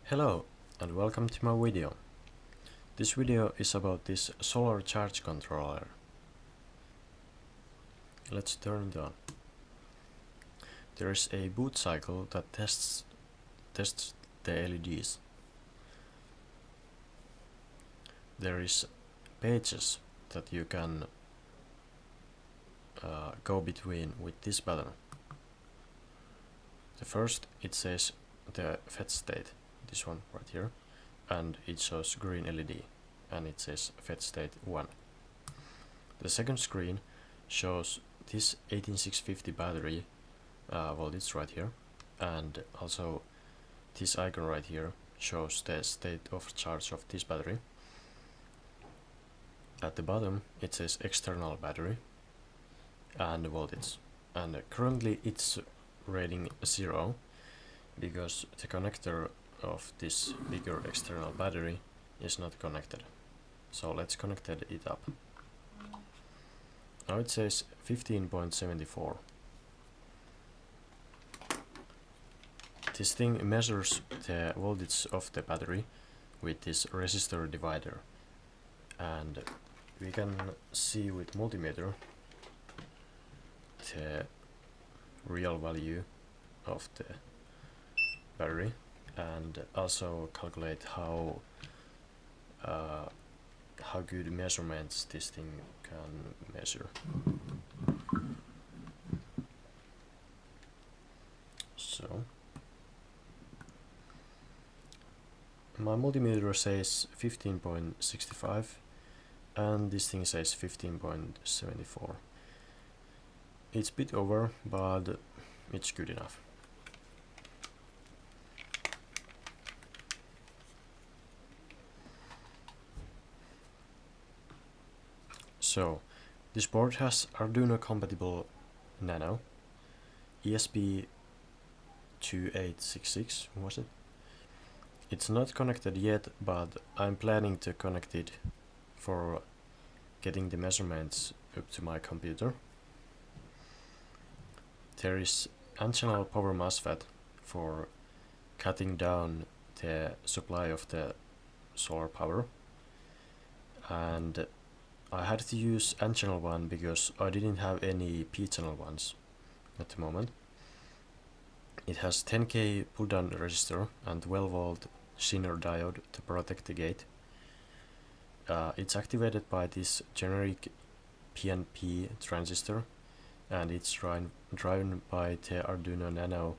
Hello and welcome to my video. This video is about this solar charge controller. Let's turn it on. There is a boot cycle that tests the LEDs. There is pages that you can go between with this button. The first, it says the fetch state, this one right here, and it shows green LED and it says fetch state 1. The second screen shows this 18650 battery voltage right here, and also this icon right here shows the state of charge of this battery. At the bottom it says external battery and voltage, and currently it's rating 0 because the connector of this bigger external battery is not connected. So let's connect it up. Now it says 15.74. This thing measures the voltage of the battery with this resistor divider, and we can see with multimeter the real value of the battery, and also calculate how good measurements this thing can measure. So my multimeter says 15.65 and this thing says 15.74. It's a bit over, but it's good enough. So this board has Arduino compatible Nano ESP2866, was it? It's not connected yet, but I'm planning to connect it for getting the measurements up to my computer. There is N-channel power MOSFET for cutting down the supply of the solar power, and I had to use N-channel one because I didn't have any P-channel ones at the moment. It has 10K pull-down resistor and 12-volt Zener diode to protect the gate. It's activated by this generic PNP transistor, and it's driven by the Arduino Nano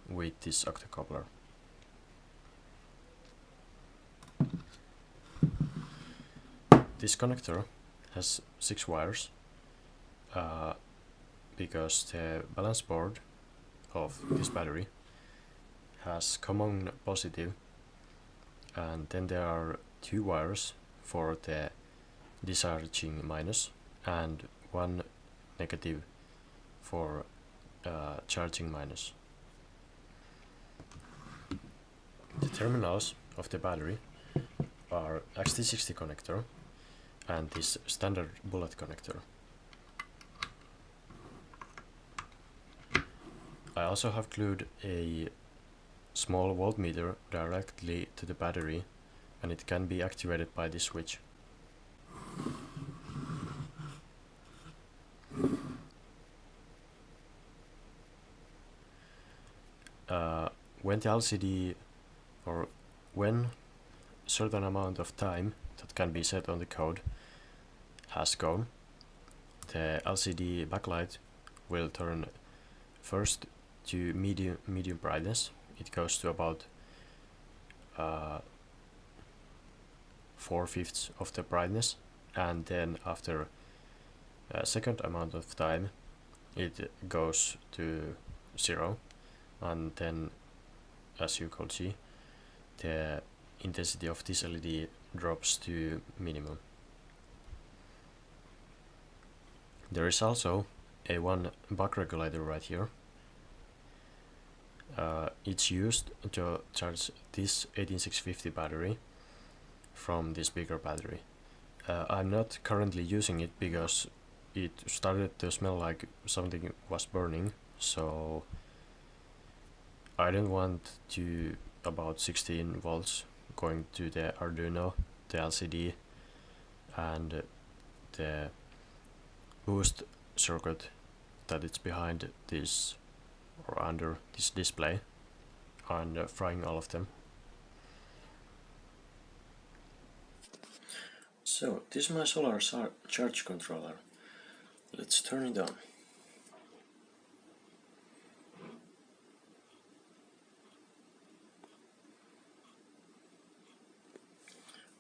with this octocoupler. This connector has 6 wires because the balance board of this battery has common positive, and then there are 2 wires for the discharging minus and 1 negative for charging minus. The terminals of the battery are XT60 connector and this standard bullet connector. I also have glued a small voltmeter directly to the battery, and it can be activated by this switch. When the LCD, or when certain amount of time that can be set on the code has gone, the LCD backlight will turn first to medium brightness. It goes to about 4/5 of the brightness, and then after a second amount of time it goes to 0, and then, as you could see, the intensity of this LED drops to minimum. There is also a one buck regulator right here. It's used to charge this 18650 battery from this bigger battery. I'm not currently using it because it started to smell like something was burning, so I don't want to about 16 volts going to the Arduino, the LCD, and the boost circuit that is behind this or under this display, and frying all of them. So this is my solar charge controller. Let's turn it on.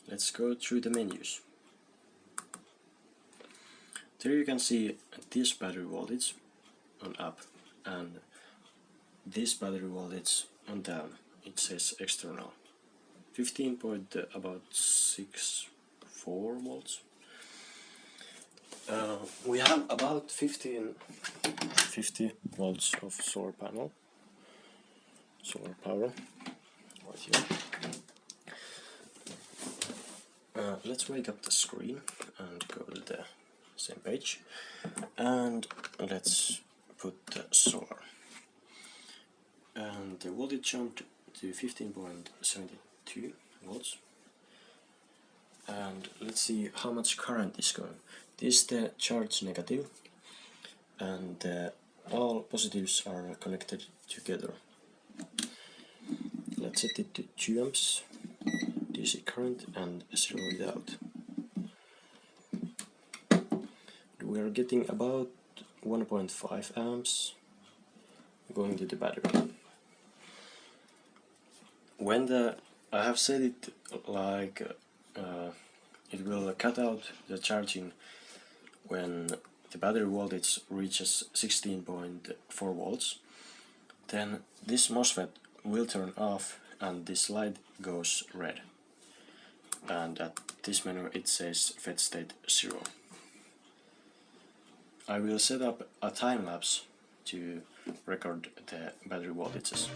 Let's go through the menus. There you can see this battery voltage on up and this battery voltage on down. It says external. 15.64 volts. We have about 50 volts of solar panel, solar power right here. Let's wake up the screen and go to the same page, and let's put the solar. And the voltage jumped to 15.72 volts. And let's see how much current is going. This is the charge negative, and all positives are connected together. Let's set it to 2 amps DC current and zero it out. We are getting about 1.5 amps going to the battery. When I have set it like it will cut out the charging when the battery voltage reaches 16.4 volts, then this MOSFET will turn off and this light goes red, and at this menu it says FET state 0. I will set up a time lapse to record the battery voltages.